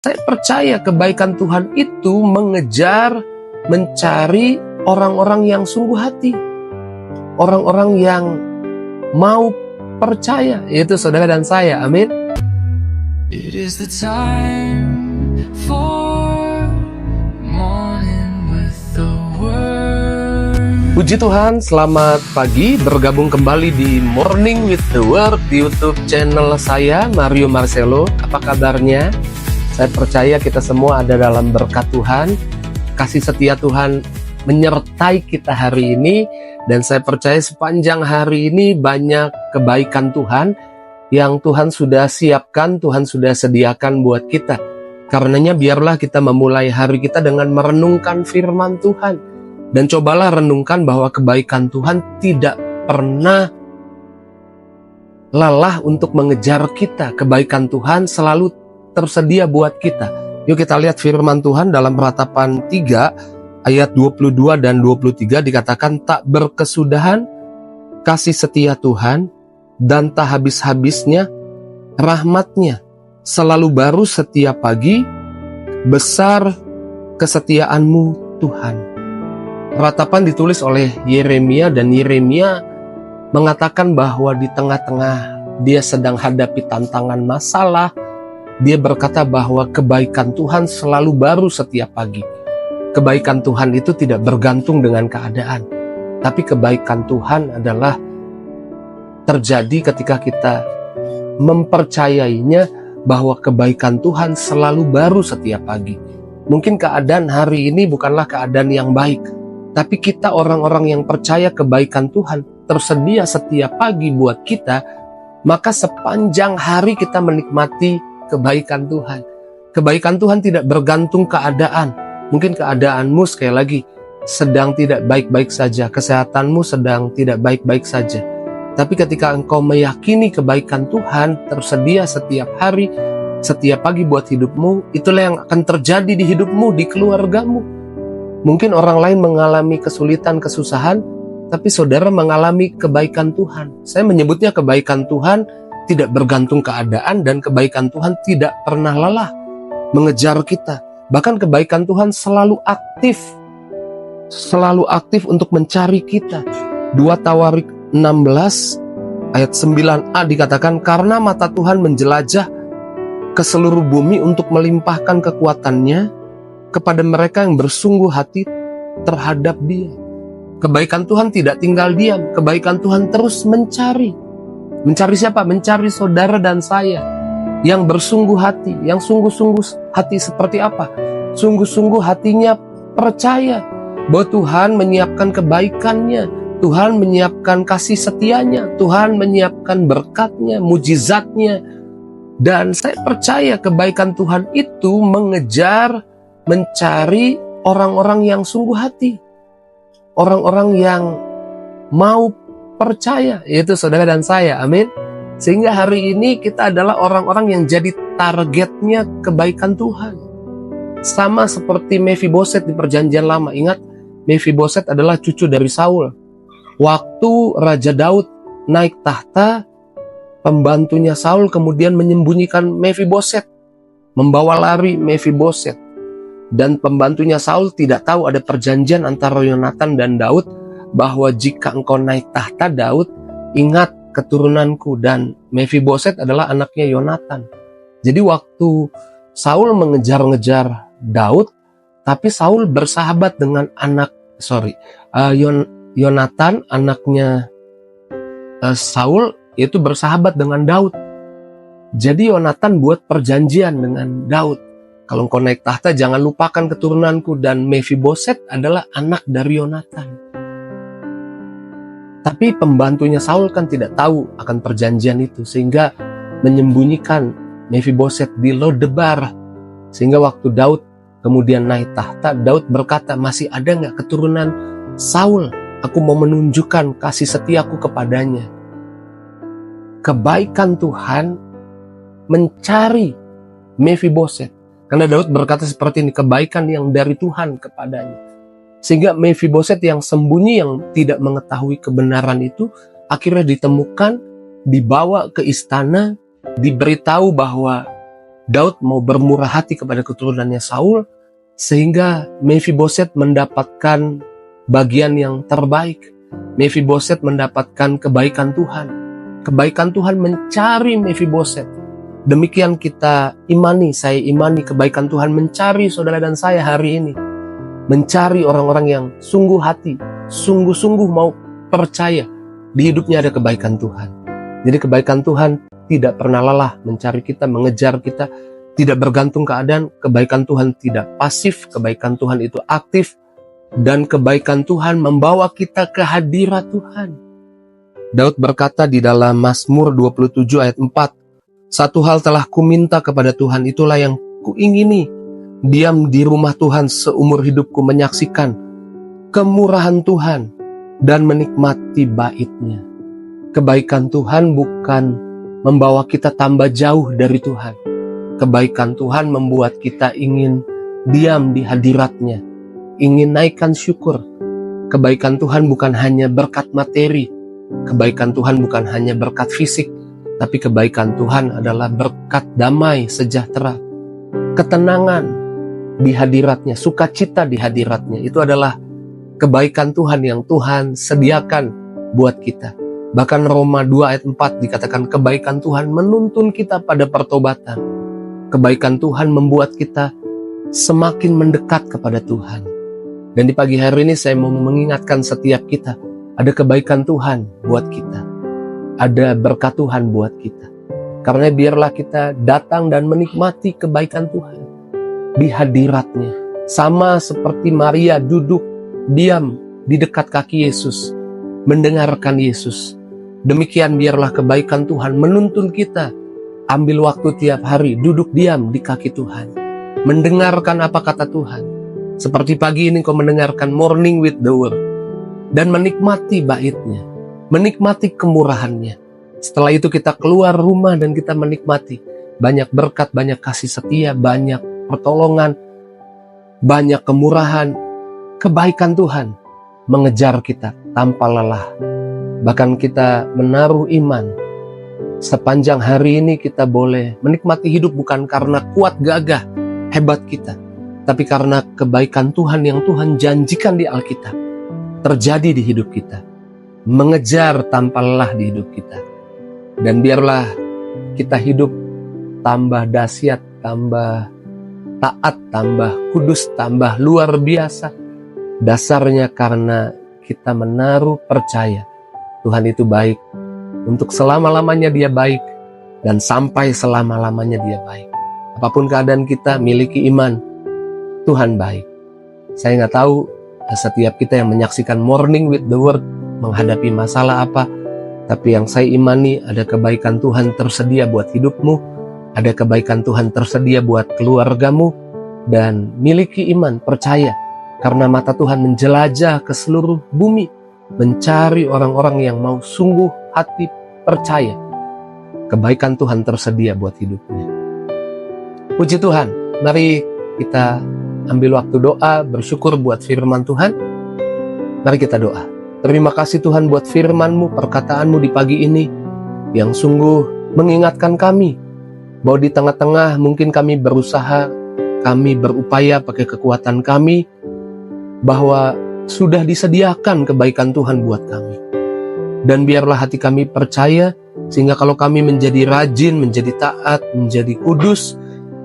Saya percaya kebaikan Tuhan itu mengejar, mencari orang-orang yang sungguh hati. Orang-orang yang mau percaya, yaitu saudara dan saya. Amin. It is the time for morning with the word. Puji Tuhan, selamat pagi. Bergabung kembali di Morning with the Word di YouTube channel saya, Mario Marcelo. Apa kabarnya? Saya percaya kita semua ada dalam berkat Tuhan. Kasih setia Tuhan menyertai kita hari ini. Dan saya percaya sepanjang hari ini banyak kebaikan Tuhan yang Tuhan sudah siapkan, Tuhan sudah sediakan buat kita. Karenanya biarlah kita memulai hari kita dengan merenungkan firman Tuhan. Dan cobalah renungkan bahwa kebaikan Tuhan tidak pernah lelah untuk mengejar kita. Kebaikan Tuhan selalu tersedia buat kita. Yuk kita lihat firman Tuhan dalam Ratapan 3 ayat 22 dan 23 dikatakan, tak berkesudahan kasih setia Tuhan dan tak habis-habisnya rahmatnya, selalu baru setiap pagi, besar kesetiaanmu Tuhan. Ratapan ditulis oleh Yeremia, dan Yeremia mengatakan bahwa di tengah-tengah dia sedang hadapi tantangan masalah, dia berkata bahwa kebaikan Tuhan selalu baru setiap pagi. Kebaikan Tuhan itu tidak bergantung dengan keadaan, tapi kebaikan Tuhan adalah terjadi ketika kita mempercayainya bahwa kebaikan Tuhan selalu baru setiap pagi. Mungkin keadaan hari ini bukanlah keadaan yang baik, tapi kita orang-orang yang percaya kebaikan Tuhan tersedia setiap pagi buat kita, maka sepanjang hari kita menikmati kebaikan Tuhan. Kebaikan Tuhan tidak bergantung keadaan. Mungkin keadaanmu sekali lagi sedang tidak baik-baik saja, kesehatanmu sedang tidak baik-baik saja. Tapi ketika engkau meyakini kebaikan Tuhan tersedia setiap hari, setiap pagi buat hidupmu, itulah yang akan terjadi di hidupmu, di keluargamu. Mungkin orang lain mengalami kesulitan, kesusahan, tapi saudara mengalami kebaikan Tuhan. Saya menyebutnya kebaikan Tuhan tidak bergantung keadaan, dan kebaikan Tuhan tidak pernah lelah mengejar kita. Bahkan kebaikan Tuhan selalu aktif untuk mencari kita. 2 Tawarik 16 ayat 9a dikatakan, karena mata Tuhan menjelajah ke seluruh bumi untuk melimpahkan kekuatannya kepada mereka yang bersungguh hati terhadap Dia. Kebaikan Tuhan tidak tinggal diam, kebaikan Tuhan terus mencari. Mencari siapa? Mencari saudara dan saya yang bersungguh hati. Yang sungguh-sungguh hati seperti apa? Sungguh-sungguh hatinya percaya bahwa Tuhan menyiapkan kebaikannya, Tuhan menyiapkan kasih setianya, Tuhan menyiapkan berkatnya, mujizatnya. Dan saya percaya kebaikan Tuhan itu mengejar, mencari orang-orang yang sungguh hati. Orang-orang yang mau percaya, yaitu saudara dan saya. Amin. Sehingga hari ini kita adalah orang-orang yang jadi targetnya kebaikan Tuhan. Sama seperti Mephiboset di perjanjian lama. Ingat, Mephiboset adalah cucu dari Saul. Waktu Raja Daud naik tahta, pembantunya Saul kemudian menyembunyikan Mephiboset, membawa lari Mephiboset. Dan pembantunya Saul tidak tahu ada perjanjian antara Yonatan dan Daud, bahwa jika engkau naik tahta Daud, ingat keturunanku. Dan Mephiboset adalah anaknya Yonatan. Jadi waktu Saul mengejar-ngejar Daud, tapi Saul bersahabat dengan Yonatan, anaknya Saul, itu bersahabat dengan Daud. Jadi Yonatan buat perjanjian dengan Daud. Kalau engkau naik tahta, jangan lupakan keturunanku. Dan Mephiboset adalah anak dari Yonatan. Tapi pembantunya Saul kan tidak tahu akan perjanjian itu, sehingga menyembunyikan Mephiboset di Lodebar. Sehingga waktu Daud kemudian naik tahta, Daud berkata, masih ada nggak keturunan Saul? Aku mau menunjukkan kasih setiaku kepadanya. Kebaikan Tuhan mencari Mephiboset. Karena Daud berkata seperti ini, kebaikan yang dari Tuhan kepadanya. Sehingga Mephiboset yang sembunyi, yang tidak mengetahui kebenaran itu, akhirnya ditemukan, dibawa ke istana, diberitahu bahwa Daud mau bermurah hati kepada keturunannya Saul, sehingga Mephiboset mendapatkan bagian yang terbaik. Mephiboset mendapatkan kebaikan Tuhan. Kebaikan Tuhan mencari Mephiboset. Demikian kita imani, saya imani kebaikan Tuhan mencari saudara dan saya hari ini. Mencari orang-orang yang sungguh hati, sungguh-sungguh mau percaya di hidupnya ada kebaikan Tuhan. Jadi kebaikan Tuhan tidak pernah lelah mencari kita, mengejar kita, tidak bergantung keadaan. Kebaikan Tuhan tidak pasif, kebaikan Tuhan itu aktif, dan kebaikan Tuhan membawa kita ke hadirat Tuhan. Daud berkata di dalam Mazmur 27 ayat 4, "Satu hal telah kuminta kepada Tuhan, itulah yang kuingini, diam di rumah Tuhan seumur hidupku, menyaksikan kemurahan Tuhan dan menikmati bait-Nya." Kebaikan Tuhan bukan membawa kita tambah jauh dari Tuhan. Kebaikan Tuhan membuat kita ingin diam di hadirat-Nya, ingin naikkan syukur. Kebaikan Tuhan bukan hanya berkat materi, kebaikan Tuhan bukan hanya berkat fisik, tapi kebaikan Tuhan adalah berkat damai, sejahtera, ketenangan di hadirat-Nya, sukacita di hadirat-Nya. Itu adalah kebaikan Tuhan yang Tuhan sediakan buat kita. Bahkan Roma 2 ayat 4 dikatakan kebaikan Tuhan menuntun kita pada pertobatan. Kebaikan Tuhan membuat kita semakin mendekat kepada Tuhan. Dan di pagi hari ini saya mau mengingatkan setiap kita, ada kebaikan Tuhan buat kita. Ada berkat Tuhan buat kita. Karena biarlah kita datang dan menikmati kebaikan Tuhan di hadirat-Nya. Sama seperti Maria duduk diam di dekat kaki Yesus, mendengarkan Yesus. Demikian biarlah kebaikan Tuhan menuntun kita. Ambil waktu tiap hari, duduk diam di kaki Tuhan, mendengarkan apa kata Tuhan. Seperti pagi ini kau mendengarkan Morning with the Word, dan menikmati bait-Nya, menikmati kemurahan-Nya. Setelah itu kita keluar rumah dan kita menikmati banyak berkat, banyak kasih setia, banyak pertolongan, banyak kemurahan. Kebaikan Tuhan mengejar kita tanpa lelah. Bahkan kita menaruh iman. Sepanjang hari ini kita boleh menikmati hidup bukan karena kuat gagah, hebat kita, tapi karena kebaikan Tuhan yang Tuhan janjikan di Alkitab terjadi di hidup kita. Mengejar tanpa lelah di hidup kita. Dan biarlah kita hidup tambah dahsyat, tambah taat, tambah kudus, tambah luar biasa. Dasarnya karena kita menaruh percaya Tuhan itu baik, untuk selama-lamanya Dia baik, dan sampai selama-lamanya Dia baik. Apapun keadaan kita, miliki iman, Tuhan baik. Saya nggak tahu setiap kita yang menyaksikan Morning with the Word menghadapi masalah apa, tapi yang saya imani ada kebaikan Tuhan tersedia buat hidupmu, ada kebaikan Tuhan tersedia buat keluargamu, dan miliki iman, percaya, karena mata Tuhan menjelajah ke seluruh bumi, mencari orang-orang yang mau sungguh hati percaya. Kebaikan Tuhan tersedia buat hidupnya. Puji Tuhan, mari kita ambil waktu doa, bersyukur buat firman Tuhan. Mari kita doa. Terima kasih Tuhan buat firman-Mu, perkataan-Mu di pagi ini, yang sungguh mengingatkan kami, bahwa di tengah-tengah mungkin kami berusaha, kami berupaya pakai kekuatan kami, bahwa sudah disediakan kebaikan Tuhan buat kami. Dan biarlah hati kami percaya, sehingga kalau kami menjadi rajin, menjadi taat, menjadi kudus,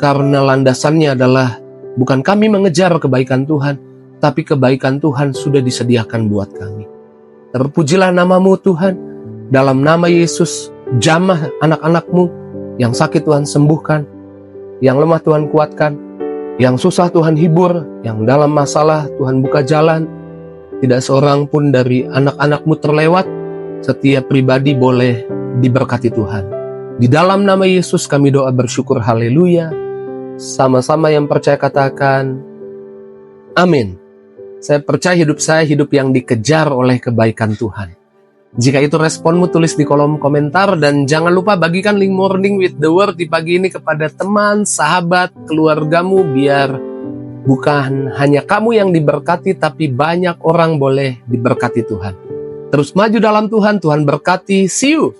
karena landasannya adalah bukan kami mengejar kebaikan Tuhan, tapi kebaikan Tuhan sudah disediakan buat kami. Terpujilah nama-Mu Tuhan, dalam nama Yesus, jamah anak-anak-Mu, yang sakit Tuhan sembuhkan, yang lemah Tuhan kuatkan, yang susah Tuhan hibur, yang dalam masalah Tuhan buka jalan. Tidak seorang pun dari anak-anak-Mu terlewat. Setiap pribadi boleh diberkati Tuhan. Di dalam nama Yesus kami doa bersyukur, haleluya. Sama-sama yang percaya katakan, amin. Saya percaya hidup saya hidup yang dikejar oleh kebaikan Tuhan. Jika itu responmu, tulis di kolom komentar. Dan jangan lupa bagikan link Morning with the Word di pagi ini kepada teman, sahabat, keluargamu, biar bukan hanya kamu yang diberkati, tapi banyak orang boleh diberkati Tuhan. Terus maju dalam Tuhan, Tuhan berkati. See you!